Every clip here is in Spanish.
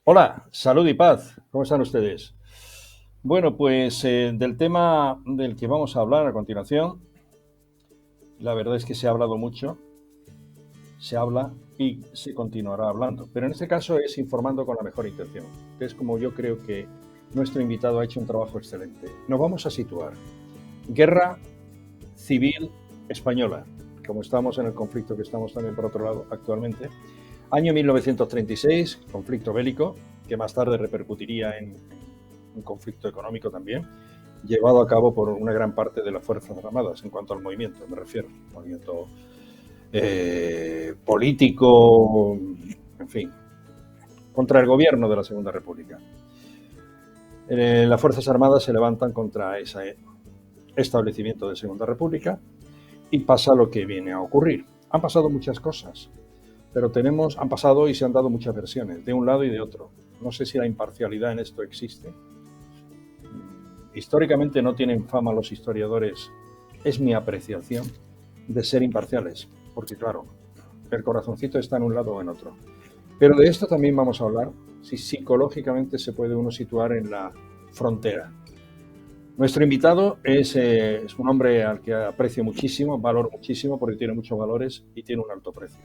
Hola, salud y paz. ¿Cómo están ustedes? Bueno, pues del tema del que vamos a hablar a continuación, la verdad es que se ha hablado mucho, se habla y se continuará hablando, pero en este caso es informando con la mejor intención, que es como yo creo que nuestro invitado ha hecho un trabajo excelente. Nos vamos a situar. Guerra civil española, como estamos en el conflicto que estamos también por otro lado actualmente. Año 1936, conflicto bélico, que más tarde repercutiría en un conflicto económico también, llevado a cabo por una gran parte de las Fuerzas Armadas, en cuanto al movimiento, me refiero, movimiento político, en fin, contra el gobierno de la Segunda República. Las Fuerzas Armadas se levantan contra ese establecimiento de Segunda República y pasa lo que viene a ocurrir. Han pasado muchas cosas, pero han pasado y se han dado muchas versiones, de un lado y de otro. No sé si la imparcialidad en esto existe. Históricamente no tienen fama los historiadores, es mi apreciación, de ser imparciales, porque claro, el corazoncito está en un lado o en otro. Pero de esto también vamos a hablar, si psicológicamente se puede uno situar en la frontera. Nuestro invitado es un hombre al que aprecio muchísimo, valoro muchísimo, porque tiene muchos valores y tiene un alto precio.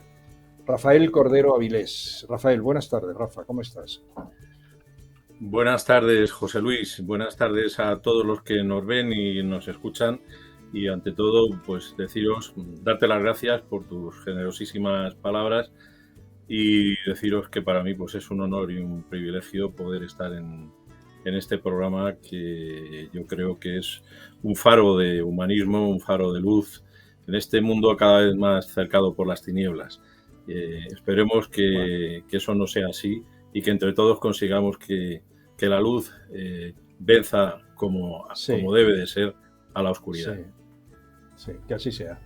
Rafael Cordero Avilés. Rafael, buenas tardes, Rafa, ¿cómo estás? Buenas tardes, José Luis. Buenas tardes a todos los que nos ven y nos escuchan. Y ante todo, pues deciros, darte las gracias por tus generosísimas palabras y deciros que para mí pues es un honor y un privilegio poder estar en este programa que yo creo que es un faro de humanismo, un faro de luz en este mundo cada vez más cercado por las tinieblas. Esperemos Bueno, que eso no sea así y que entre todos consigamos que la luz venza como sí, debe de ser a la oscuridad. sí, sí, que así sea.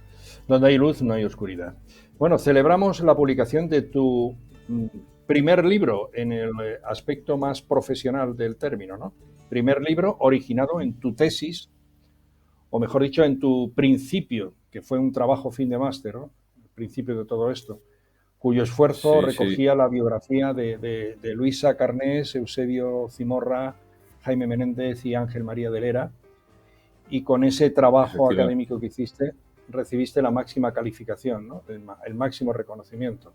Donde hay luz no hay oscuridad. Bueno, celebramos la publicación de tu mm, primer libro en el aspecto más profesional del término, ¿no? Primer libro originado en tu tesis, o mejor dicho, en tu principio, que fue un trabajo fin de máster, ¿no? El principio de todo esto, cuyo esfuerzo Sí, sí, recogía la biografía de Luisa Carnés, Eusebio Zimorra, Jaime Menéndez y Ángel María de Lera, y con ese trabajo efectivamente. académico que hiciste recibiste la máxima calificación, ¿no? El máximo reconocimiento.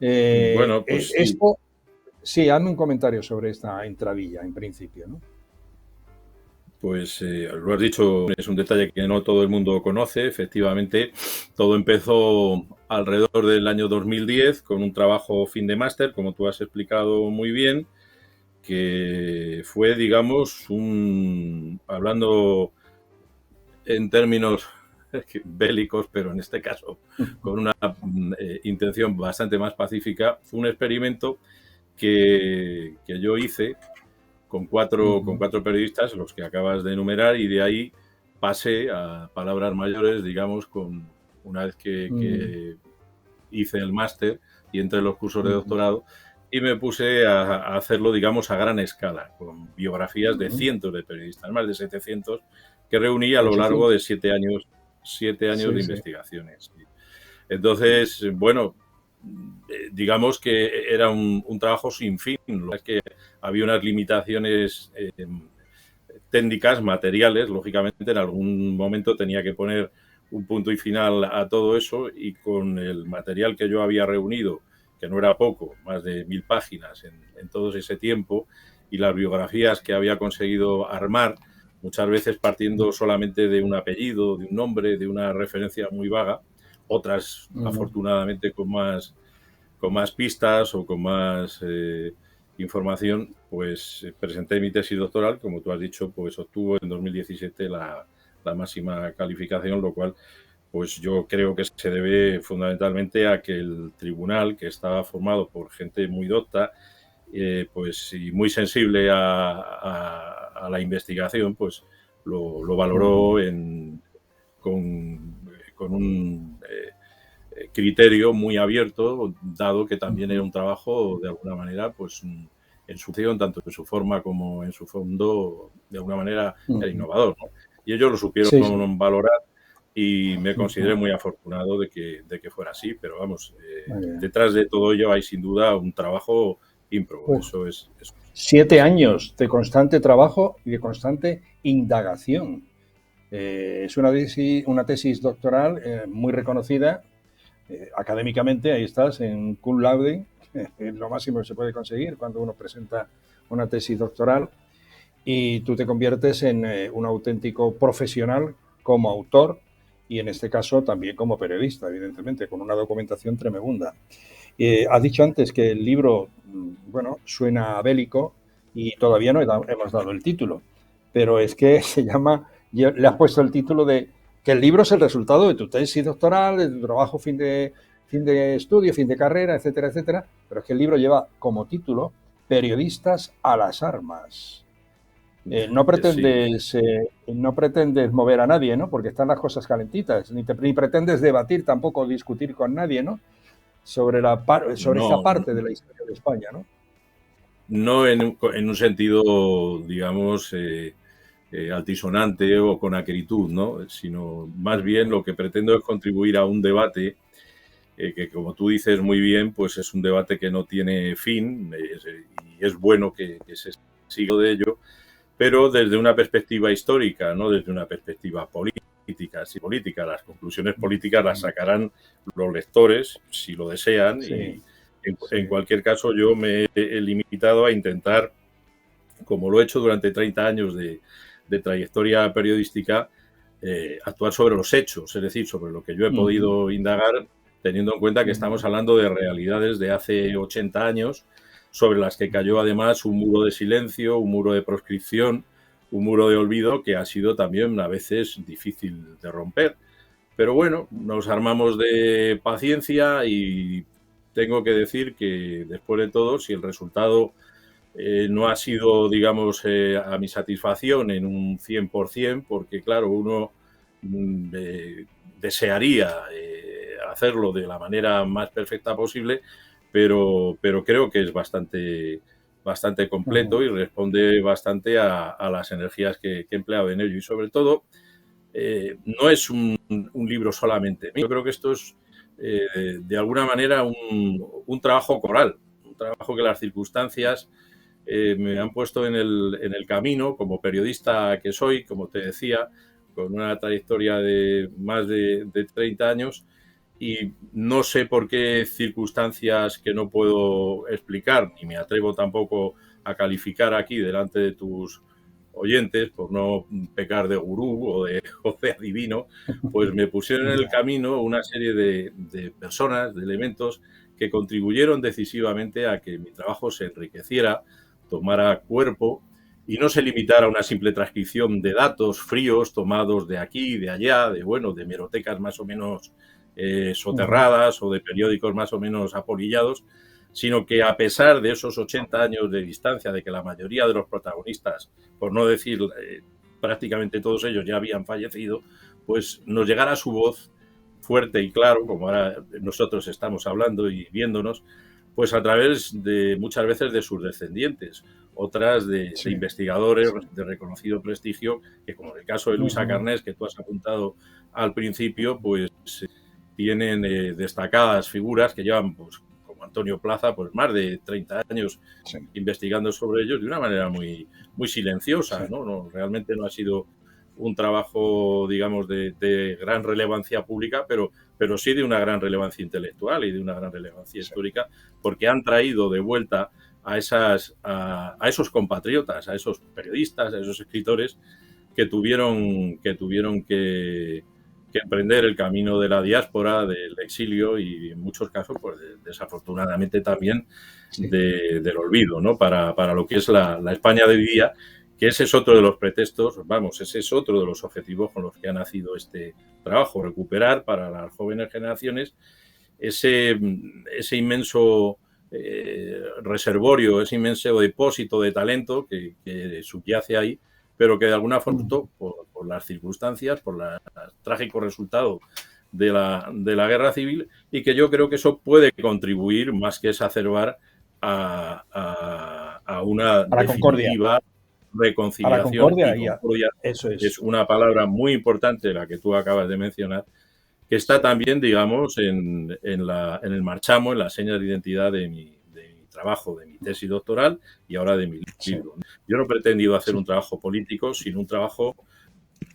Bueno, pues sí. Esto, sí, hazme un comentario sobre esta entradilla, en principio, ¿no? Pues lo has dicho, es un detalle que no todo el mundo conoce. Efectivamente, todo empezó alrededor del año 2010 con un trabajo fin de máster, como tú has explicado muy bien, que fue, digamos, hablando en términos bélicos, pero en este caso con una intención bastante más pacífica, fue un experimento que yo hice con cuatro periodistas, los que acabas de enumerar, y de ahí pasé a palabras mayores, digamos, una vez que hice el máster y entre los cursos de doctorado, y me puse a hacerlo, digamos, a gran escala, con biografías de cientos de periodistas, más de 700, que reuní a lo largo de 800. 7 años Sí, de sí. investigaciones. Entonces, bueno, digamos que era un trabajo sin fin. Lo que es que había unas limitaciones técnicas, materiales, lógicamente en algún momento tenía que poner un punto y final a todo eso y con el material que yo había reunido, que no era poco, más de 1000 páginas en todo ese tiempo, y las biografías que había conseguido armar, muchas veces partiendo solamente de un apellido, de un nombre, de una referencia muy vaga, otras afortunadamente con más pistas o con más información, pues presenté mi tesis doctoral, como tú has dicho, pues obtuvo en 2017 la máxima calificación, lo cual pues yo creo que se debe fundamentalmente a que el tribunal, que estaba formado por gente muy docta, pues y muy sensible a la investigación, pues lo valoró con un criterio muy abierto, dado que también era un trabajo de alguna manera, pues en su acción, tanto en su forma como en su fondo, de alguna manera era innovador, ¿no? Y ellos lo Sí, sí. supieron valorar y me consideré muy afortunado de que fuera así, pero vamos, Muy bien. detrás de todo ello hay sin duda un trabajo ímprobo. Uf, Eso es. 7 años de constante trabajo y de constante indagación. Es una tesis doctoral muy reconocida académicamente. Ahí estás, en cum laude, es lo máximo que se puede conseguir cuando uno presenta una tesis doctoral, y tú te conviertes en un auténtico profesional como autor y en este caso también como periodista, evidentemente, con una documentación tremenda. Has dicho antes que el libro, bueno, suena bélico y todavía no hemos dado el título, pero es que se llama, le has puesto el título de que el libro es el resultado de tu tesis doctoral, de tu trabajo fin de estudio, fin de carrera, etcétera, etcétera, pero es que el libro lleva como título Periodistas a las armas. Sí. No pretendes mover a nadie, ¿no? Porque están las cosas calentitas, ni pretendes debatir tampoco, discutir con nadie, ¿no? Sobre esta No, parte de la historia de España, ¿no? no en un sentido, digamos, altisonante o con acritud, ¿no? Sino más bien lo que pretendo es contribuir a un debate que, como tú dices muy bien, pues es un debate que no tiene fin y es bueno que se siga de ello, pero desde una perspectiva histórica, no desde una perspectiva política. Si política, las conclusiones políticas las sacarán los lectores, si lo desean, Sí, y en sí. cualquier caso yo me he limitado a intentar, como lo he hecho durante 30 años de trayectoria periodística, actuar sobre los hechos, es decir, sobre lo que yo he Ujú, podido indagar, teniendo en cuenta que ujú, estamos hablando de realidades de hace 80 años, sobre las que cayó además un muro de silencio, un muro de proscripción, un muro de olvido que ha sido también a veces difícil de romper. Pero bueno, nos armamos de paciencia y tengo que decir que después de todo, si el resultado no ha sido, digamos, a mi satisfacción en un 100%, porque claro, uno desearía hacerlo de la manera más perfecta posible, pero creo que es bastante completo ujú, y responde bastante a las energías que he empleado en ello. Y sobre todo, no es un libro solamente mío. Yo creo que esto es, de alguna manera, un trabajo coral, un trabajo que las circunstancias me han puesto en el camino como periodista que soy, como te decía, con una trayectoria de más de 30 años y no sé por qué circunstancias que no puedo explicar, ni me atrevo tampoco a calificar aquí delante de tus oyentes, por no pecar de gurú o de adivino, pues me pusieron en el ya. camino una serie de personas, de elementos que contribuyeron decisivamente a que mi trabajo se enriqueciera, tomara cuerpo y no se limitara a una simple transcripción de datos fríos tomados de aquí y de allá, de bueno, de hemerotecas más o menos Ujú, soterradas o de periódicos más o menos apolillados, sino que a pesar de esos 80 años de distancia, de que la mayoría de los protagonistas, por no decir prácticamente todos ellos ya habían fallecido, pues nos llegara su voz fuerte y claro, como ahora nosotros estamos hablando y viéndonos, pues a través de muchas veces de sus descendientes, otras de sí. investigadores de reconocido prestigio, que como en el caso de Luisa Ujú, Carnés, que tú has apuntado al principio, pues tienen destacadas figuras que llevan, pues, como Antonio Plaza, pues más de 30 años sí, investigando sobre ellos de una manera muy sí. silenciosa, ¿no? Realmente no ha sido un trabajo, digamos, de gran relevancia pública, pero sí de una gran relevancia intelectual y de una gran relevancia Sí. histórica, porque han traído de vuelta a esos compatriotas, a esos periodistas, a esos escritores que emprender el camino de la diáspora, del exilio y en muchos casos, pues desafortunadamente también Sí. del olvido, ¿no? Para lo que es la España de hoy día, que ese es otro de los pretextos, vamos, ese es otro de los objetivos con los que ha nacido este trabajo, recuperar para las jóvenes generaciones ese inmenso reservorio, ese inmenso depósito de talento que subyace ahí, pero que de alguna forma, Ujú. por las circunstancias, por el trágico resultado de la guerra civil, y que yo creo que eso puede contribuir más que exacerbar a una A la concordia. definitiva A la reconciliación concordia y y a... concordia. Eso Es es. una palabra muy importante la que tú acabas de mencionar, que está Sí. también, digamos, en el marchamo, en la seña de identidad de mi trabajo de mi tesis doctoral y ahora de mi libro. Yo no he pretendido hacer un trabajo político, sino un trabajo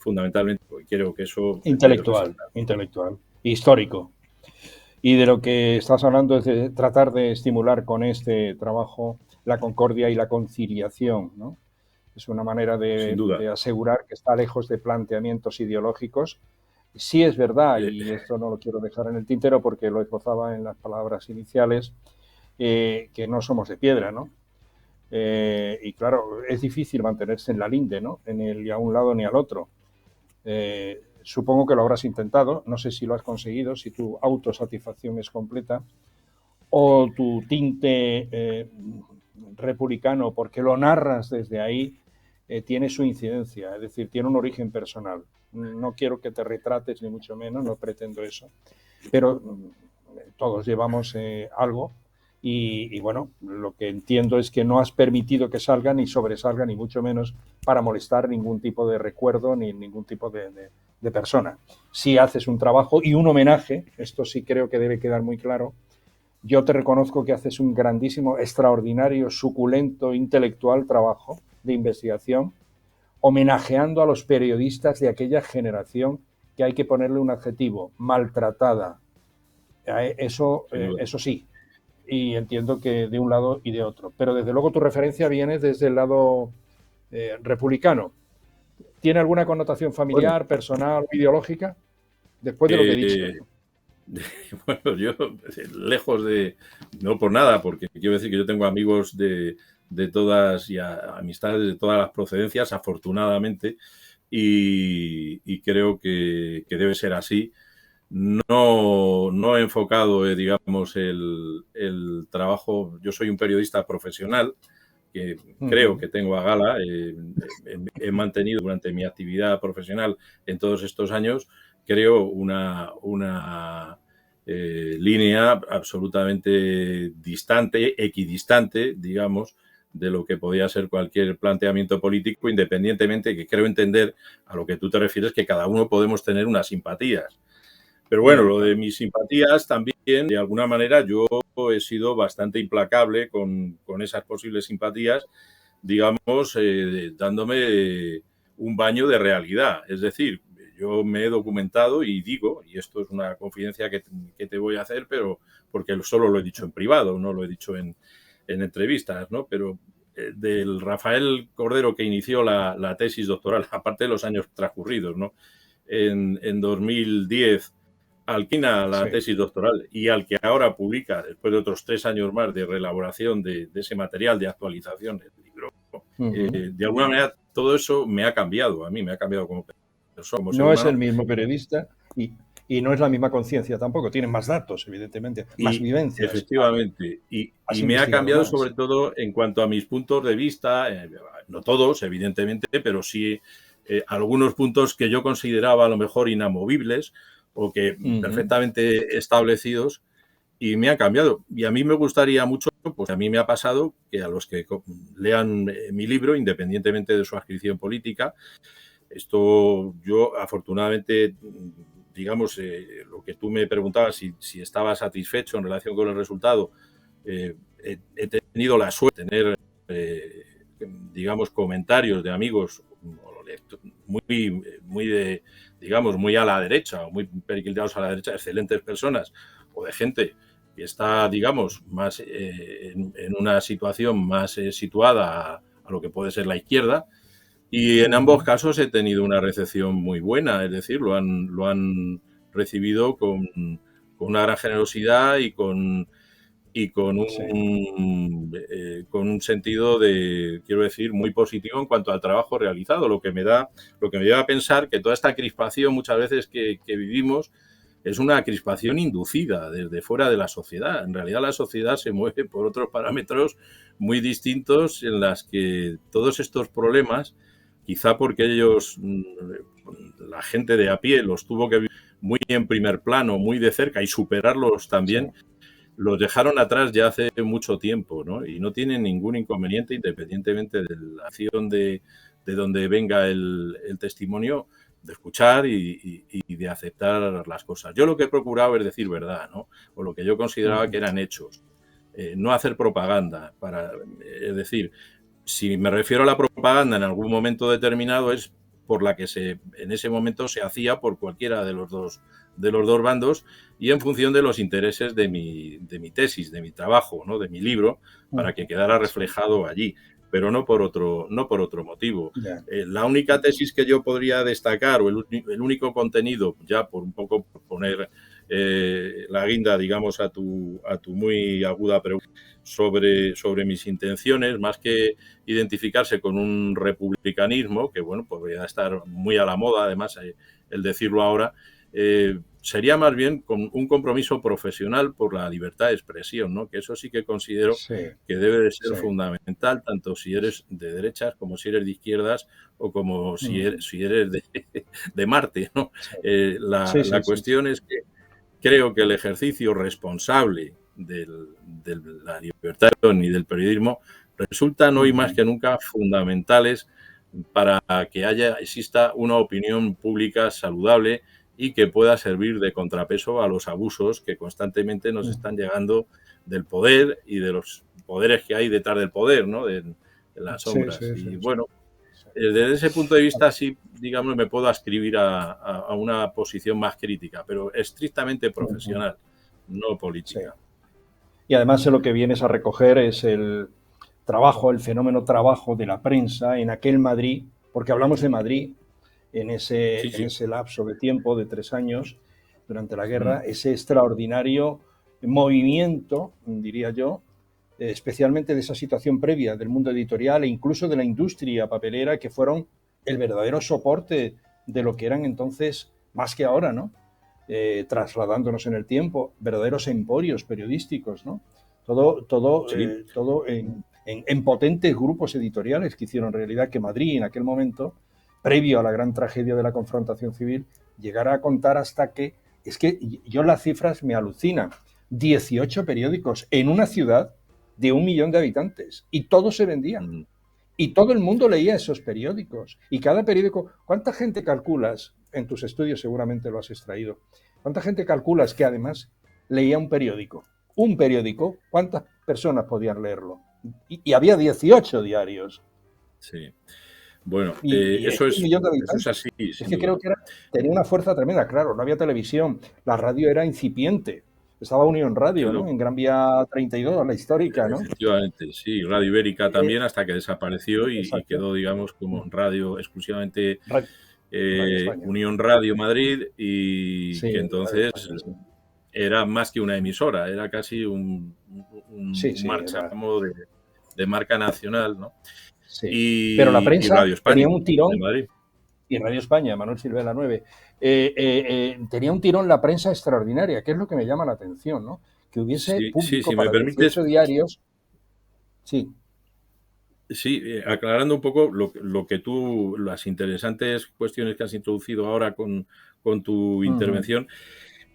fundamentalmente, porque creo que eso intelectual, histórico. Y de lo que estás hablando es de tratar de estimular con este trabajo la concordia y la conciliación, ¿no? Es una manera sin duda. de asegurar que está lejos de planteamientos ideológicos. Sí es verdad, y esto no lo quiero dejar en el tintero porque lo esbozaba en las palabras iniciales, que no somos de piedra, ¿no? Y claro, es difícil mantenerse en la linde, ¿no? Ni a un lado ni al otro. Supongo que lo habrás intentado, no sé si lo has conseguido, si tu autosatisfacción es completa, o tu tinte republicano, porque lo narras desde ahí, tiene su incidencia, es decir, tiene un origen personal. No quiero que te retrates, ni mucho menos, no pretendo eso, pero todos llevamos algo y bueno, lo que entiendo es que no has permitido que salga ni sobresalga, ni mucho menos para molestar ningún tipo de recuerdo ni ningún tipo de persona. Si haces un trabajo y un homenaje, esto sí creo que debe quedar muy claro. Yo te reconozco que haces un grandísimo, extraordinario, suculento, intelectual trabajo de investigación, homenajeando a los periodistas de aquella generación que hay que ponerle un adjetivo, maltratada. Eso sí, y entiendo que de un lado y de otro. Pero desde luego tu referencia viene desde el lado republicano. ¿Tiene alguna connotación familiar, Bueno, personal, ideológica? Después de lo que he dicho. Bueno, yo, lejos de, no por nada, porque quiero decir que yo tengo amigos de todas y amistades de todas las procedencias, afortunadamente, y creo que debe ser así. No he enfocado, digamos, el trabajo. Yo soy un periodista profesional que creo que tengo a gala. He mantenido durante mi actividad profesional en todos estos años, creo, una línea absolutamente distante, equidistante, digamos, de lo que podía ser cualquier planteamiento político, independientemente que creo entender a lo que tú te refieres, que cada uno podemos tener unas simpatías. Pero bueno, lo de mis simpatías también, de alguna manera, yo he sido bastante implacable con esas posibles simpatías, digamos, dándome un baño de realidad. Es decir, yo me he documentado y digo, y esto es una confidencia que te voy a hacer, pero porque solo lo he dicho en privado, no lo he dicho en entrevistas, ¿no? Pero del Rafael Cordero que inició la tesis doctoral, aparte de los años transcurridos, ¿no? En 2010 alquina la tesis doctoral y al que ahora publica, después de otros 3 años más de reelaboración de ese material, de actualización del libro, de alguna manera todo eso me ha cambiado, a mí me ha cambiado como persona, como ser No es humano. el mismo periodista y no es la misma conciencia tampoco, tienen más datos, evidentemente, más Y vivencias. efectivamente, Has y me ha investigado cambiado más. sobre todo en cuanto a mis puntos de vista, no todos, evidentemente, pero sí algunos puntos que yo consideraba a lo mejor inamovibles o que perfectamente establecidos, y me ha cambiado. Y a mí me gustaría mucho, pues a mí me ha pasado que a los que lean mi libro, independientemente de su adscripción política, esto yo afortunadamente, digamos, lo que tú me preguntabas, si estaba satisfecho en relación con el resultado, he tenido la suerte de tener, digamos, comentarios de amigos muy de, digamos, muy a la derecha, o muy periquildados a la derecha, excelentes personas, o de gente que está, digamos, más en una situación más situada a lo que puede ser la izquierda. Y en ambos casos he tenido una recepción muy buena, es decir, lo han recibido con una gran generosidad y con un sentido de, quiero decir, muy positivo en cuanto al trabajo realizado, lo que me lleva a pensar que toda esta crispación muchas veces que vivimos es una crispación inducida desde fuera de la sociedad. En realidad la sociedad se mueve por otros parámetros muy distintos en las que todos estos problemas, quizá porque la gente de a pie los tuvo que vivir muy en primer plano, muy de cerca y superarlos también, los dejaron atrás ya hace mucho tiempo, ¿no? Y no tienen ningún inconveniente, independientemente de la acción de donde venga el testimonio, de escuchar y de aceptar las cosas. Yo lo que he procurado es decir verdad, ¿no? O lo que yo consideraba que eran hechos. no hacer propaganda. Es decir, si me refiero a la propaganda en algún momento determinado es por la que en ese momento se hacía por cualquiera de los dos bandos y en función de los intereses de mi tesis, de mi trabajo, ¿no? De mi libro, para que quedara reflejado allí, pero no por otro motivo. Ya. La única tesis que yo podría destacar, o el único contenido, ya por un poco poner la guinda, digamos, a tu muy aguda pregunta sobre mis intenciones, más que identificarse con un republicanismo, que bueno, podría estar muy a la moda, además, el decirlo ahora, sería más bien con un compromiso profesional por la libertad de expresión, ¿no? Que eso sí que considero que debe de ser fundamental, tanto si eres de derechas como si eres de izquierdas o como si eres de Marte, ¿no? La cuestión es que creo que el ejercicio responsable de la libertad y del periodismo resultan hoy más que nunca fundamentales para que exista una opinión pública saludable y que pueda servir de contrapeso a los abusos que constantemente nos están llegando del poder y de los poderes que hay detrás del poder, ¿no? De las sombras. Bueno, desde ese punto de vista, sí, digamos, me puedo ascribir a una posición más crítica, pero estrictamente profesional, no política. Sí. Y además lo que vienes a recoger es el fenómeno trabajo de la prensa en aquel Madrid, porque hablamos de Madrid en ese lapso de tiempo de 3 años durante la guerra, ese extraordinario movimiento, diría yo, especialmente de esa situación previa del mundo editorial e incluso de la industria papelera, que fueron el verdadero soporte de lo que eran entonces, más que ahora, ¿no? Trasladándonos en el tiempo, verdaderos emporios periodísticos, ¿no? Todo en potentes grupos editoriales que hicieron realidad que Madrid en aquel momento, previo a la gran tragedia de la confrontación civil, llegara a contar hasta que, es que yo las cifras me alucinan, 18 periódicos en una ciudad de 1 millón de habitantes y todos se vendían. Y todo el mundo leía esos periódicos. Y cada periódico, ¿cuánta gente calculas? En tus estudios seguramente lo has extraído. ¿Cuánta gente calculas que además leía un periódico? Un periódico, ¿cuántas personas podían leerlo? Y había 18 diarios. Sí. Bueno, eso es así. Es que creo que tenía una fuerza tremenda. Claro, no había televisión, la radio era incipiente. Estaba Unión Radio, ¿no? En Gran Vía 32, la histórica, ¿no? Efectivamente, sí. Radio Ibérica también hasta que desapareció y quedó, digamos, como radio exclusivamente Unión Radio Madrid y que entonces era más que una emisora, era casi un marchamo de marca nacional, ¿no? Sí. Pero la prensa Radio España, tenía un tirón. de Madrid. Y Radio España, Manuel Silvela 9, tenía un tirón la prensa extraordinaria, que es lo que me llama la atención, ¿no? Que hubiese público para 18 diarios. Sí. Sí, aclarando un poco lo que las interesantes cuestiones que has introducido ahora con tu intervención.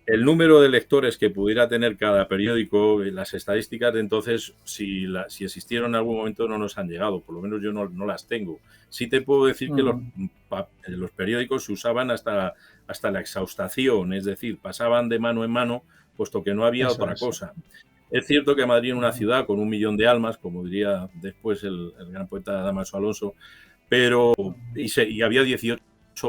El número de lectores que pudiera tener cada periódico, las estadísticas de entonces, si existieron en algún momento, no nos han llegado, por lo menos yo no las tengo. Sí te puedo decir que los periódicos se usaban hasta la exhaustación, es decir, pasaban de mano en mano, puesto que no había otra cosa. Es cierto que Madrid era una ciudad con 1 millón de almas, como diría después el gran poeta Dámaso Alonso, pero y había 18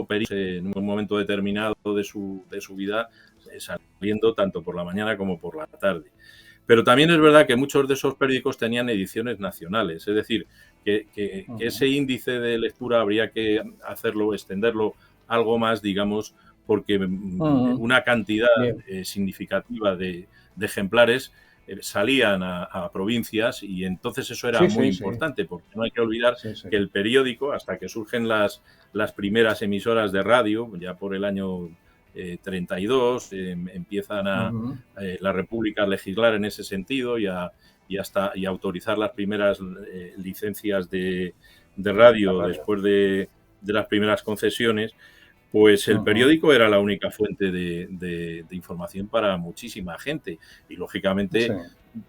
periódicos en un momento determinado de su vida, saliendo tanto por la mañana como por la tarde. Pero también es verdad que muchos de esos periódicos tenían ediciones nacionales, es decir, que ese índice de lectura habría que extenderlo algo más, digamos, porque una cantidad significativa de ejemplares salían a provincias y entonces eso era muy importante, porque no hay que olvidar que el periódico, hasta que surgen las primeras emisoras de radio, ya por el año 32, empiezan la República a legislar en ese sentido y a autorizar las primeras licencias de radio después de las primeras concesiones, pues el periódico era la única fuente de información para muchísima gente y lógicamente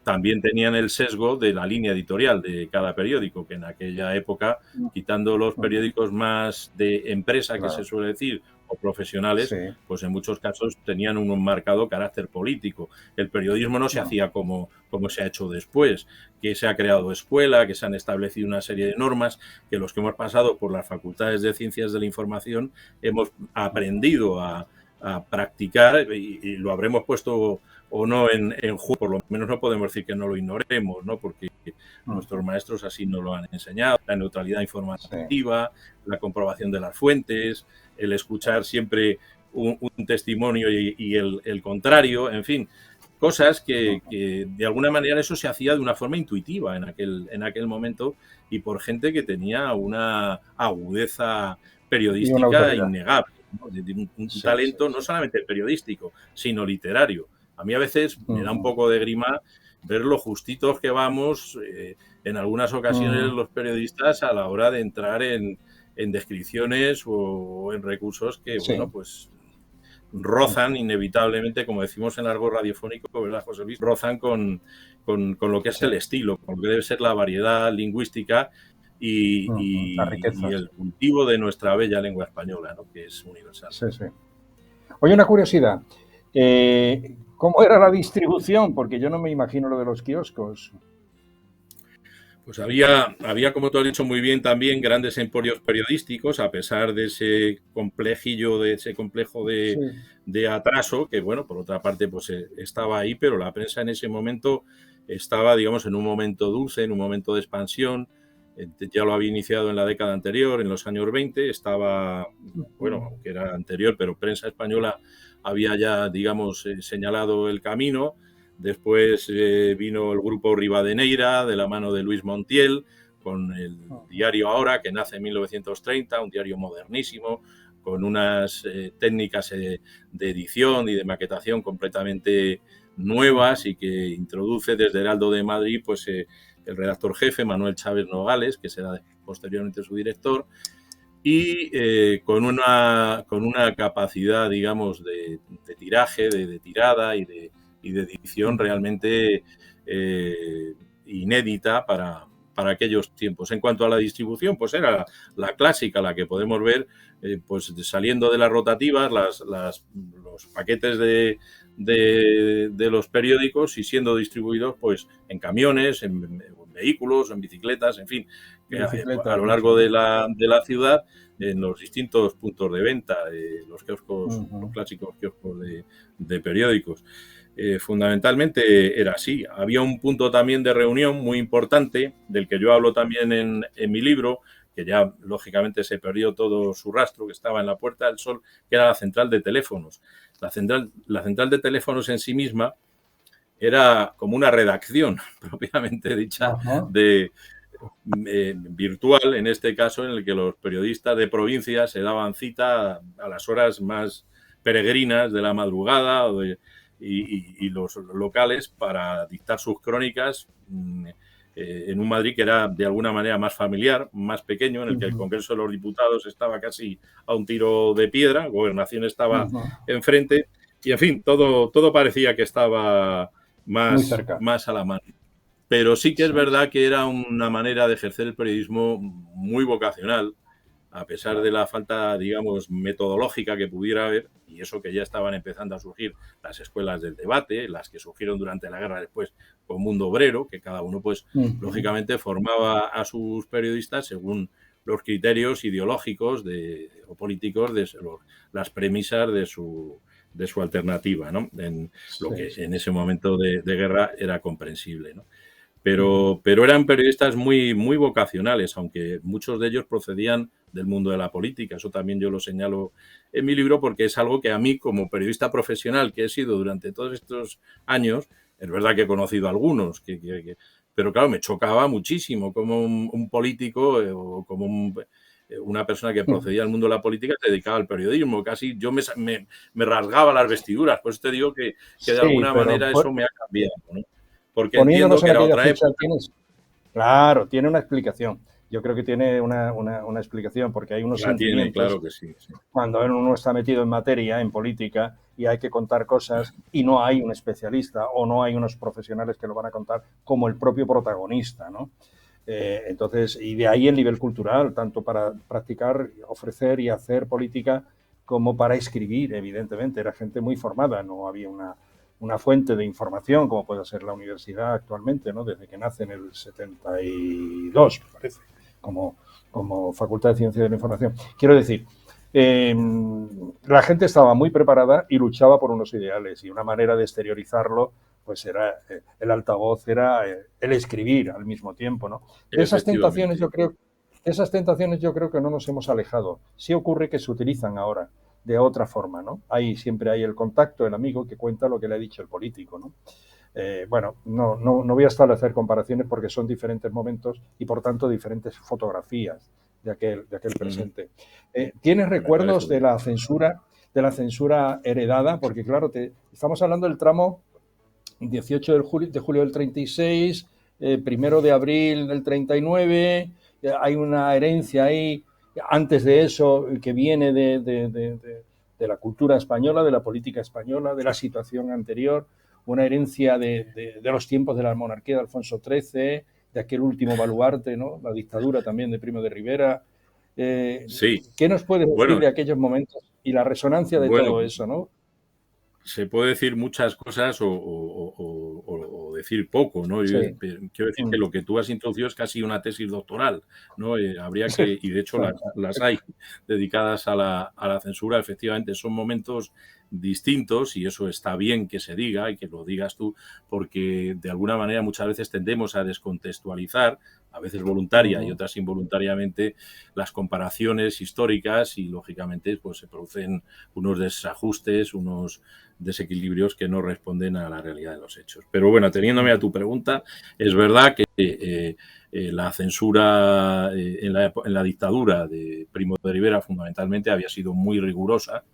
también tenían el sesgo de la línea editorial de cada periódico, que en aquella época, quitando los periódicos más de empresa, que se suele decir, o profesionales, sí. pues en muchos casos tenían un marcado carácter político. El periodismo no se hacía como se ha hecho después, que se ha creado escuela, que se han establecido una serie de normas, que los que hemos pasado por las facultades de ciencias de la información hemos aprendido a practicar y lo habremos puesto o no en juego, por lo menos no podemos decir que no lo ignoremos, ¿no? Porque nuestros maestros así nos lo han enseñado, la neutralidad informativa, la comprobación de las fuentes, el escuchar siempre un testimonio y el contrario, en fin, cosas que de alguna manera eso se hacía de una forma intuitiva en aquel momento y por gente que tenía una agudeza periodística innegable, ¿no? Un talento no solamente periodístico, sino literario. A mí a veces me da un poco de grima ver lo justitos que vamos en algunas ocasiones los periodistas a la hora de entrar en descripciones o en recursos que, bueno, pues rozan inevitablemente, como decimos en el argot radiofónico, ¿verdad, José Luis? Rozan con lo que es el estilo, con lo que debe ser la variedad lingüística y el cultivo de nuestra bella lengua española, ¿no? Que es universal. Sí, sí. Oye, una curiosidad. ¿Cómo era la distribución? Porque yo no me imagino lo de los kioscos. Pues había, como tú has dicho muy bien, también grandes emporios periodísticos, a pesar de ese complejillo, de ese complejo de atraso, que bueno, por otra parte, pues estaba ahí, pero la prensa en ese momento estaba, digamos, en un momento dulce, en un momento de expansión. Ya lo había iniciado en la década anterior, en los años 20, estaba, bueno, aunque era anterior, pero prensa española había ya, digamos, señalado el camino. Después vino el grupo Rivadeneira, de la mano de Luis Montiel, con el diario Ahora, que nace en 1930, un diario modernísimo, con unas técnicas de edición y de maquetación completamente nuevas y que introduce desde Heraldo de Madrid pues, el redactor jefe, Manuel Chávez Nogales, que será posteriormente su director, y con una capacidad, digamos, de tiraje, de tirada y de edición realmente inédita para aquellos tiempos. En cuanto a la distribución, pues era la clásica, la que podemos ver pues saliendo de las rotativas, los paquetes de los periódicos y siendo distribuidos pues en camiones, en vehículos, en bicicletas, en fin, a lo largo de la ciudad, en los distintos puntos de venta, los kioscos, los clásicos kioscos de periódicos. Fundamentalmente era así. Había un punto también de reunión muy importante, del que yo hablo también en mi libro, que ya lógicamente se perdió todo su rastro, que estaba en la Puerta del Sol, que era la central de teléfonos. La central de teléfonos en sí misma era como una redacción propiamente dicha virtual, en este caso, en el que los periodistas de provincia se daban cita a las horas más peregrinas de la madrugada y los locales para dictar sus crónicas en un Madrid que era de alguna manera más familiar, más pequeño, en el que el Congreso de los Diputados estaba casi a un tiro de piedra, Gobernación estaba enfrente y, en fin, todo parecía que estaba más a la mano. Pero sí que es verdad que era una manera de ejercer el periodismo muy vocacional, a pesar de la falta, digamos, metodológica que pudiera haber, y eso que ya estaban empezando a surgir las escuelas del debate, las que surgieron durante la guerra después con Mundo Obrero, que cada uno, pues, lógicamente formaba a sus periodistas según los criterios ideológicos o políticos de las premisas de su alternativa, ¿no? En lo que en ese momento de guerra era comprensible, ¿no? Pero eran periodistas muy, muy vocacionales, aunque muchos de ellos procedían del mundo de la política. Eso también yo lo señalo en mi libro porque es algo que a mí, como periodista profesional que he sido durante todos estos años, es verdad que he conocido a algunos, pero claro, me chocaba muchísimo como un político o como una persona que procedía del mundo de la política se dedicaba al periodismo. Casi yo me rasgaba las vestiduras. Por eso te digo que de alguna manera eso me ha cambiado, ¿no? Porque entiendo que era otra época. Claro, tiene una explicación. Yo creo que tiene una explicación, porque hay unos sentimientos. Claro que sí. Cuando uno está metido en materia, en política, y hay que contar cosas, y no hay un especialista o no hay unos profesionales que lo van a contar como el propio protagonista, ¿no? Entonces, y de ahí el nivel cultural, tanto para practicar, ofrecer y hacer política, como para escribir, evidentemente. Era gente muy formada, no había una fuente de información como puede ser la universidad actualmente, ¿no? Desde que nace en el 72, me parece, como Facultad de Ciencias de la Información. Quiero decir, la gente estaba muy preparada y luchaba por unos ideales, y una manera de exteriorizarlo pues era el altavoz, era el escribir al mismo tiempo, ¿no? De esas tentaciones Efectivamente. yo creo que no nos hemos alejado. Sí ocurre que se utilizan ahora de otra forma, ¿no? Ahí siempre hay el contacto, el amigo que cuenta lo que le ha dicho el político, ¿no? Bueno, no voy a establecer comparaciones porque son diferentes momentos y por tanto diferentes fotografías de aquel presente. ¿Tienes Me parece recuerdos bien. de la censura heredada? Porque claro, estamos hablando del tramo 18 de julio del 36, 1 de abril del 39, hay una herencia ahí antes de eso que viene de la cultura española, de la política española, de la situación anterior, una herencia de los tiempos de la monarquía de Alfonso XIII, de aquel último baluarte, ¿no? La dictadura también de Primo de Rivera. Eh, Sí, ¿Qué nos puedes decir bueno, de aquellos momentos y la resonancia de bueno, todo eso, ¿no? se puede decir muchas cosas o decir poco, ¿no? Yo Sí. quiero decir que lo que tú has introducido es casi una tesis doctoral, ¿no? Habría Sí. que, y de hecho las hay dedicadas a la censura, efectivamente, son momentos distintos y eso está bien que se diga y que lo digas tú, porque de alguna manera muchas veces tendemos a descontextualizar, a veces voluntaria y otras involuntariamente, las comparaciones históricas y lógicamente pues se producen unos desajustes, unos desequilibrios que no responden a la realidad de los hechos. Pero bueno, ateniéndome a tu pregunta, es verdad que la censura en la dictadura de Primo de Rivera fundamentalmente había sido muy rigurosa.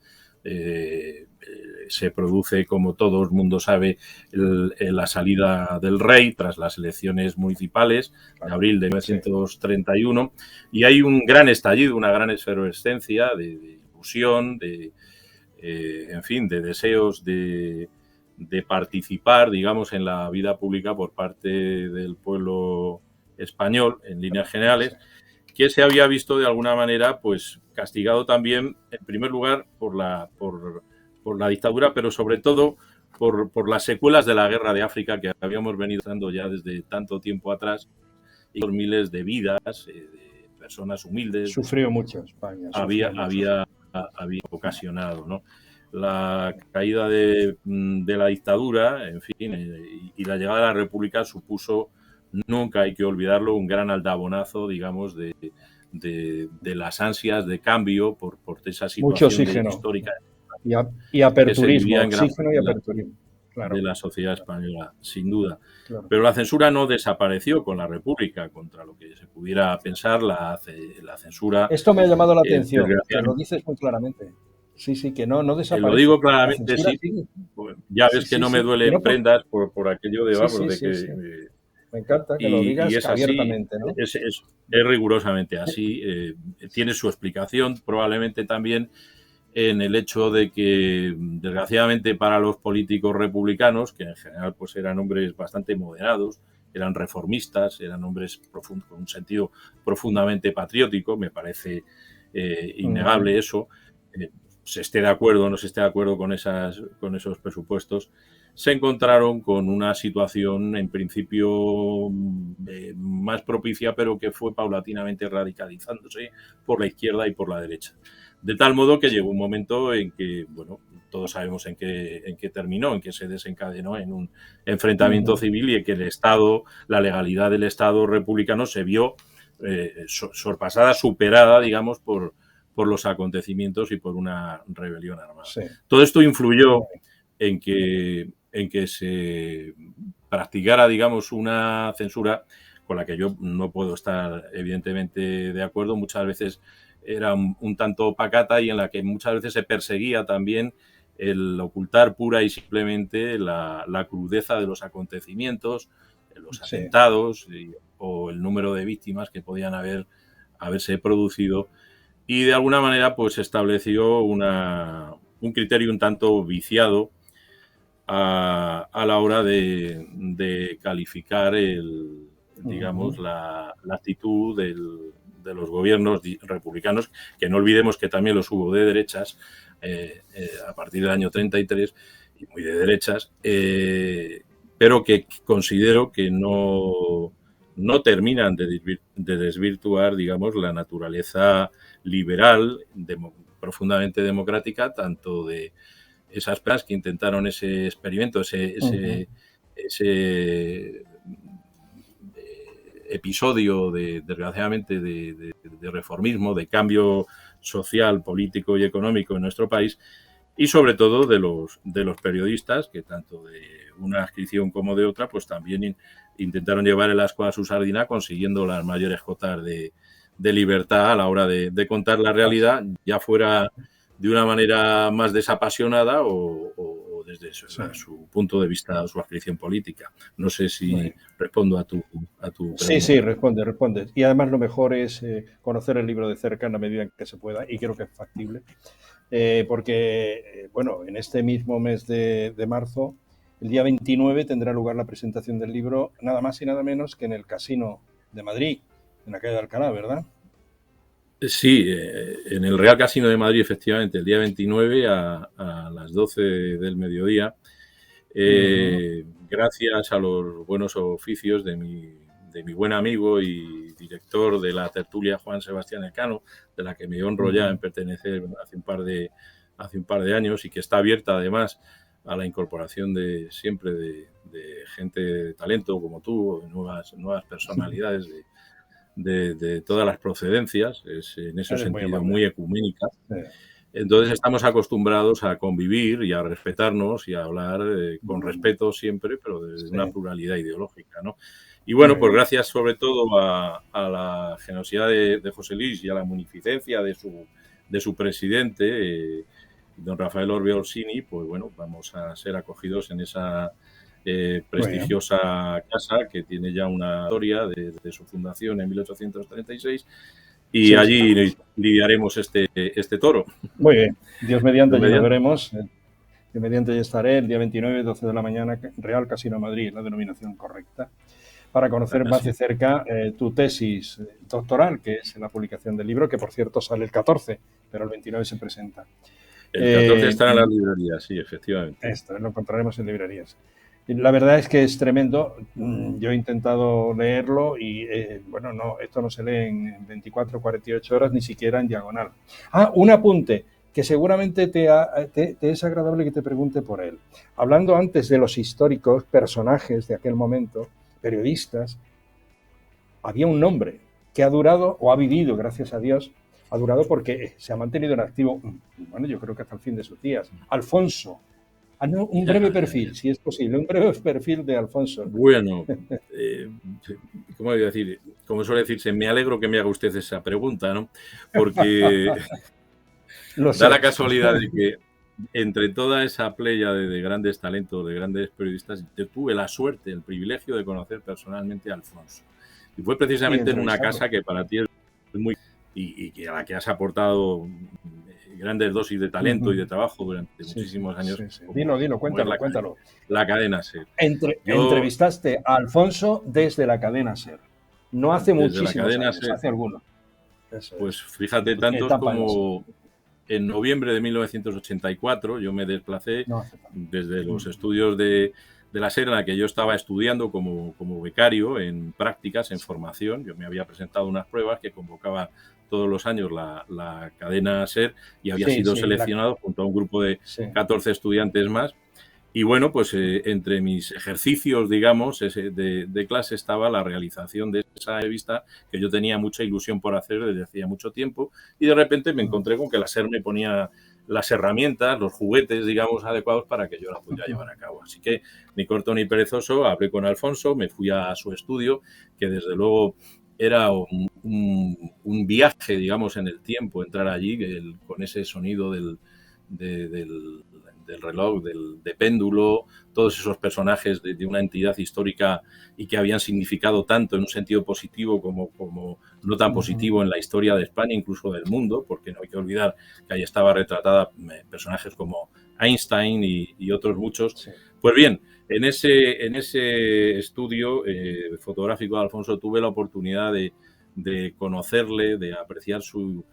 Se produce, como todo el mundo sabe, la salida del rey tras las elecciones municipales de abril de Sí. 1931 y hay un gran estallido, una gran efervescencia de ilusión, en fin, de deseos de participar, digamos, en la vida pública por parte del pueblo español, en líneas generales, que se había visto de alguna manera, pues, castigado también, en primer lugar, por la dictadura, pero sobre todo por las secuelas de la guerra de África que habíamos venido dando ya desde tanto tiempo atrás y por miles de vidas, de personas humildes, Sufrió mucho España, había, sufrió mucho. había, había ocasionado, ¿no? La caída de la dictadura, en fin, y la llegada de la República supuso, nunca hay que olvidarlo, un gran aldabonazo, digamos, de las ansias de cambio por esa Mucho situación oxígeno histórica y que se aperturismo, vivía en gran oxígeno parte y aperturismo. de Claro, la sociedad española, sin duda. claro. Pero la censura no desapareció con la República, contra lo que se pudiera pensar, la censura, Esto me ha llamado la atención, que lo desgraciadamente. dices muy claramente. Sí, sí, que no Lo desaparece. digo La claramente, censura sí. sigue. Pues, ya Sí, ves que sí, no me sí. Que duelen no por... prendas por aquello de, Sí, vamos, sí, de sí, que... sí. Me encanta que lo y digas es así, abiertamente, ¿no? es rigurosamente así. Tiene su explicación, probablemente también en el hecho de que, desgraciadamente para los políticos republicanos, que en general pues eran hombres bastante moderados, eran reformistas, eran hombres con un sentido profundamente patriótico, me parece innegable eso, se esté de acuerdo o no se esté de acuerdo con esos presupuestos, se encontraron con una situación en principio más propicia, pero que fue paulatinamente radicalizándose por la izquierda y por la derecha. De tal modo que llegó un momento en que, bueno, todos sabemos en qué terminó, en que se desencadenó en un enfrentamiento civil y en que el Estado, la legalidad del Estado republicano se vio sorpasada, superada, digamos, por los acontecimientos y por una rebelión armada. Sí. Todo esto influyó en que se practicara, digamos, una censura con la que yo no puedo estar evidentemente de acuerdo. Muchas veces era un tanto pacata y en la que muchas veces se perseguía también el ocultar pura y simplemente la crudeza de los acontecimientos, los Sí. atentados o el número de víctimas que podían haberse producido y de alguna manera pues estableció un criterio un tanto viciado a la hora de calificar digamos, la actitud de los gobiernos republicanos, que no olvidemos que también los hubo de derechas a partir del año 33, y muy de derechas, pero que considero que no terminan de desvirtuar, digamos, la naturaleza liberal, profundamente democrática, tanto de esas personas que intentaron ese experimento, ese episodio desgraciadamente, de reformismo, de cambio social, político y económico en nuestro país, y sobre todo de los periodistas, que tanto de una adscripción como de otra, pues también intentaron llevar el ascua a su sardina, consiguiendo las mayores cotas de libertad a la hora de contar la realidad, ya fuera de una manera más desapasionada o desde su punto de vista, su adscripción política. No sé si respondo a tu pregunta. Sí, responde. Y además lo mejor es conocer el libro de cerca en la medida en que se pueda, y creo que es factible. Porque, bueno, en este mismo mes de marzo, el día 29, tendrá lugar la presentación del libro, nada más y nada menos que en el Casino de Madrid, en la calle de Alcalá, ¿verdad? Sí, en el Real Casino de Madrid, efectivamente, el día 29 a las 12 del mediodía, gracias a los buenos oficios de mi buen amigo y director de la tertulia, Juan Sebastián Elcano, de la que me honro ya en pertenecer hace un par de años, y que está abierta además a la incorporación siempre de gente de talento como tú, nuevas personalidades de todas las procedencias, es en ese sentido muy ecuménica. Sí. Entonces estamos acostumbrados a convivir y a respetarnos y a hablar con respeto siempre, pero desde una pluralidad ideológica, ¿no? Y bueno, pues gracias sobre todo a la generosidad de José Luis y a la munificencia de su presidente, don Rafael Orbe Orsini, pues bueno, vamos a ser acogidos en esa prestigiosa casa que tiene ya una historia de su fundación en 1836, y allí lidiaremos este toro. Muy bien, Dios mediante, ya lo veremos. Dios mediante ya estaré el día 29, 12 de la mañana, Real Casino Madrid, la denominación correcta, para conocer más de cerca tu tesis doctoral, que es la publicación del libro, que por cierto sale el 14, pero el 29 se presenta. El 14 estará en las librerías, sí, efectivamente. Esto lo encontraremos en librerías. La verdad es que es tremendo. Yo he intentado leerlo y, bueno, no, esto no se lee en 24 o 48 horas, ni siquiera en diagonal. Un apunte, que seguramente te es agradable que te pregunte por él. Hablando antes de los históricos personajes de aquel momento, periodistas, había un nombre que ha durado o ha vivido, gracias a Dios, ha durado porque se ha mantenido en activo, bueno, yo creo que hasta el fin de sus días. Alfonso. No, un breve perfil, si es posible, un breve perfil de Alfonso. Bueno, ¿cómo voy a decir? Como suele decirse, me alegro que me haga usted esa pregunta, ¿no? Porque da la casualidad de que entre toda esa playa de grandes talentos, de grandes periodistas, yo tuve la suerte, el privilegio de conocer personalmente a Alfonso. Y fue precisamente en una casa que para ti es muy... y a la que has aportado grandes dosis de talento y de trabajo durante muchísimos años. Sí. Dilo, cuéntalo. La cadena SER. Entrevistaste a Alfonso desde la cadena SER. No hace muchísimos años, SER, hace algunos. Pues fíjate, tantos como en noviembre de 1984 yo me desplacé desde los estudios de la SER, en la que yo estaba estudiando como becario en prácticas, en formación. Yo me había presentado unas pruebas que convocaba todos los años la cadena SER y había sido seleccionado junto a un grupo de 14 estudiantes más. Y bueno, pues entre mis ejercicios, digamos, de clase estaba la realización de esa revista que yo tenía mucha ilusión por hacer desde hacía mucho tiempo, y de repente me encontré con que la SER me ponía las herramientas, los juguetes, digamos, adecuados para que yo la pudiera llevar a cabo. Así que, ni corto ni perezoso, hablé con Alfonso, me fui a su estudio, que desde luego era un viaje, digamos, en el tiempo, entrar allí con ese sonido del reloj, de péndulo, todos esos personajes de una entidad histórica y que habían significado tanto en un sentido positivo como no tan positivo en la historia de España, incluso del mundo, porque no hay que olvidar que ahí estaba retratada personajes como Einstein y otros muchos. Sí. Pues bien, en ese estudio fotográfico de Alfonso tuve la oportunidad de de conocerle, de apreciar su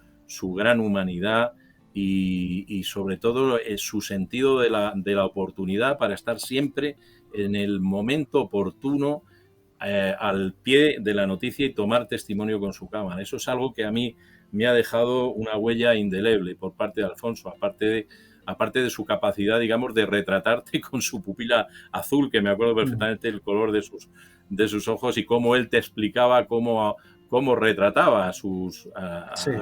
gran humanidad y sobre todo su sentido de la oportunidad para estar siempre en el momento oportuno, al pie de la noticia y tomar testimonio con su cámara. Eso es algo que a mí me ha dejado una huella indeleble por parte de Alfonso, aparte de su capacidad, digamos, de retratarte con su pupila azul, que me acuerdo perfectamente el color de sus ojos y cómo él te explicaba cómo retrataba a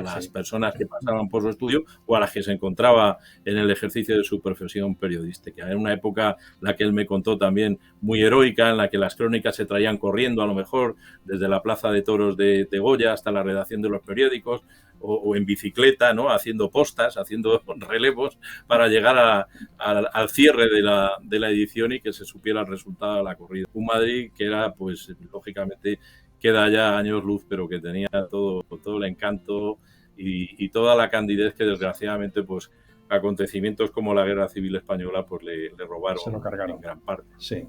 las personas que pasaban por su estudio o a las que se encontraba en el ejercicio de su profesión periodística. Era una época, la que él me contó también, muy heroica, en la que las crónicas se traían corriendo, a lo mejor desde la Plaza de Toros de Goya hasta la redacción de los periódicos, o en bicicleta, ¿no? Haciendo postas, haciendo relevos para llegar al cierre de la edición y que se supiera el resultado de la corrida. Un Madrid que era, pues, lógicamente, queda ya años luz, pero que tenía todo el encanto y toda la candidez que, desgraciadamente, pues, acontecimientos como la Guerra Civil Española pues le robaron. Se lo cargaron en gran parte. Sí.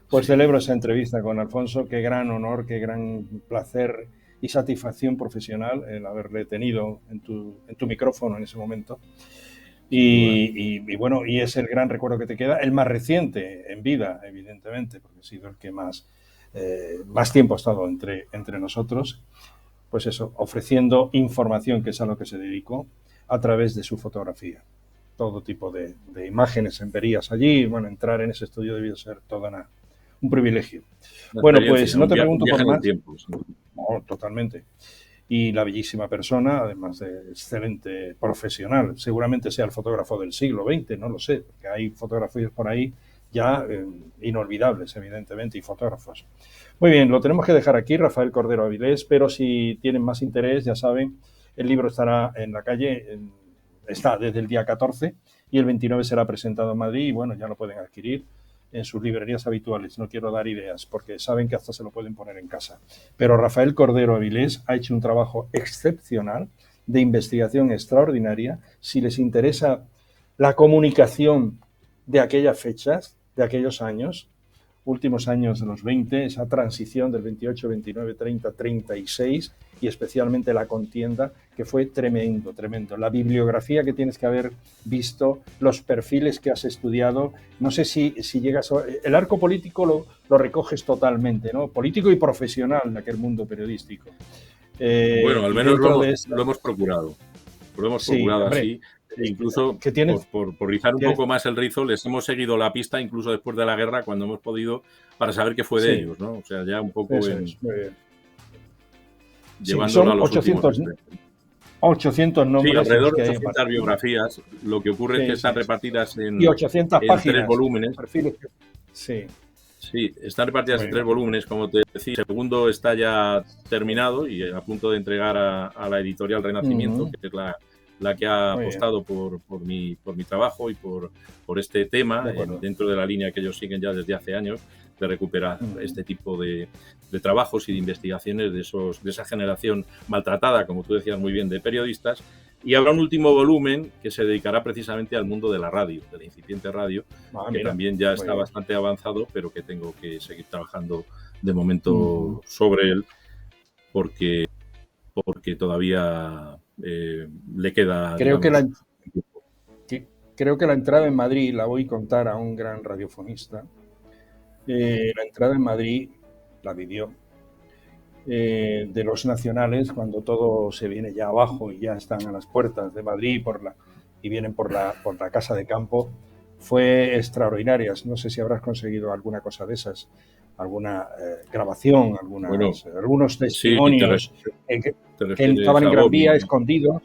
Pues celebro esa entrevista con Alfonso. Qué gran honor, qué gran placer y satisfacción profesional el haberle tenido en tu micrófono en ese momento. Y bueno, y es el gran recuerdo que te queda, el más reciente en vida, evidentemente, porque ha sido el que más tiempo ha estado entre nosotros. Pues eso, ofreciendo información, que es a lo que se dedicó, a través de su fotografía. Todo tipo de imágenes verías allí. Bueno, entrar en ese estudio debió ser todo un privilegio. Bueno, pues no te pregunto por más. Tiempo, sí. No, totalmente. Y la bellísima persona, además de excelente profesional. Seguramente sea el fotógrafo del siglo XX, no lo sé, porque hay fotografías por ahí ya inolvidables, evidentemente, y fotógrafos. Muy bien, lo tenemos que dejar aquí, Rafael Cordero Avilés, pero si tienen más interés, ya saben, el libro estará en la calle, está desde el día 14 y el 29 será presentado en Madrid y bueno, ya lo pueden adquirir en sus librerías habituales. No quiero dar ideas porque saben que hasta se lo pueden poner en casa. Pero Rafael Cordero Avilés ha hecho un trabajo excepcional de investigación extraordinaria. Si les interesa la comunicación de aquellas fechas, de aquellos años, últimos años de los 20, esa transición del 28, 29, 30, 36 y especialmente la contienda, que fue tremendo, tremendo. La bibliografía que tienes que haber visto, los perfiles que has estudiado, no sé si llegas a... El arco político lo recoges totalmente, ¿no? Político y profesional en aquel mundo periodístico. Bueno, al menos lo hemos procurado. Lo hemos procurado, hombre, así. Incluso por rizar un poco más el rizo, les hemos seguido la pista incluso después de la guerra cuando hemos podido para saber qué fue de ellos, ¿no? O sea, ya un poco llevándolo a los 800 nombres. Sí, alrededor de 800 biografías. Lo que ocurre es que están repartidas en 800 páginas, 3 volúmenes. Sí. Sí, están repartidas en 3 volúmenes, como te decía. El segundo está ya terminado y a punto de entregar a la editorial Renacimiento, que es la que ha apostado por mi trabajo y por este tema, dentro de la línea que ellos siguen ya desde hace años, de recuperar este tipo de trabajos y de investigaciones de esa generación maltratada, como tú decías muy bien, de periodistas. Y habrá un último volumen que se dedicará precisamente al mundo de la radio, de la incipiente radio, que también ya está bastante avanzado, pero que tengo que seguir trabajando de momento sobre él, porque todavía le queda... Creo que la entrada en Madrid, la voy a contar a un gran radiofonista, la entrada en Madrid la vivió. De los nacionales, cuando todo se viene ya abajo y ya están a las puertas de Madrid y vienen por la casa de campo, fue extraordinaria. No sé si habrás conseguido alguna cosa de esas, alguna grabación, algunos testimonios que estaban en Gran Vía escondidos.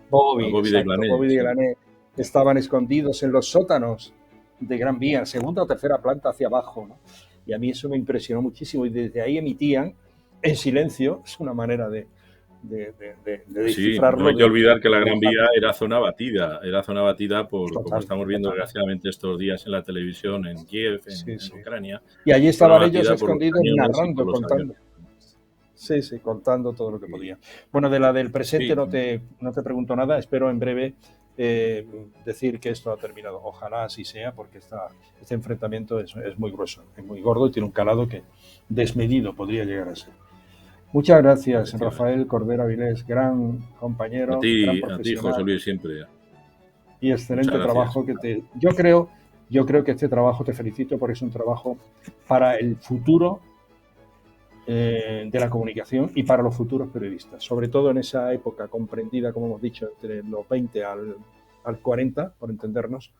Bobby de Glané, estaban escondidos en los sótanos de Gran Vía, segunda o tercera planta hacia abajo, ¿no? Y a mí eso me impresionó muchísimo y desde ahí emitían en silencio. Es una manera de descifrarlo. Sí, no hay que olvidar que la Gran Vía era zona batida por, como estamos viendo desgraciadamente estos días en la televisión, en Kiev, en Ucrania. Y allí estaban ellos escondidos narrando, contando. Sí, contando todo lo que podía. Bueno, de la del presente no te pregunto nada, espero en breve decir que esto ha terminado. Ojalá así sea, porque este enfrentamiento es muy grueso, es muy gordo y tiene un calado que desmedido podría llegar a ser. Muchas gracias, efectivamente. Rafael Cordero Avilés, gran compañero, gran A ti, José profesional Luis, siempre. y Muchas excelente gracias. trabajo yo creo que este trabajo te felicito porque es un trabajo para el futuro de la comunicación y para los futuros periodistas, sobre todo en esa época comprendida, como hemos dicho, entre los 20 al 40, por entendernos.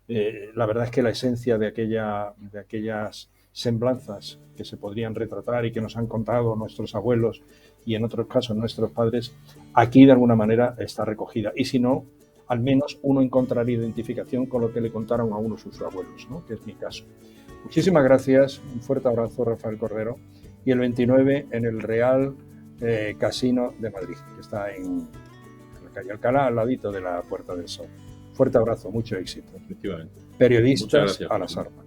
La verdad es que la esencia de aquellas semblanzas que se podrían retratar y que nos han contado nuestros abuelos y en otros casos nuestros padres, aquí de alguna manera está recogida. Y si no, al menos uno encontraría identificación con lo que le contaron a uno sus abuelos, ¿no? Que es mi caso. Muchísimas gracias, un fuerte abrazo, Rafael Cordero. Y el 29 en el Real Casino de Madrid, que está en la calle Alcalá, al ladito de la Puerta del Sol. Fuerte abrazo, mucho éxito. Efectivamente. Muchas Periodistas gracias, a José las Luis. armas.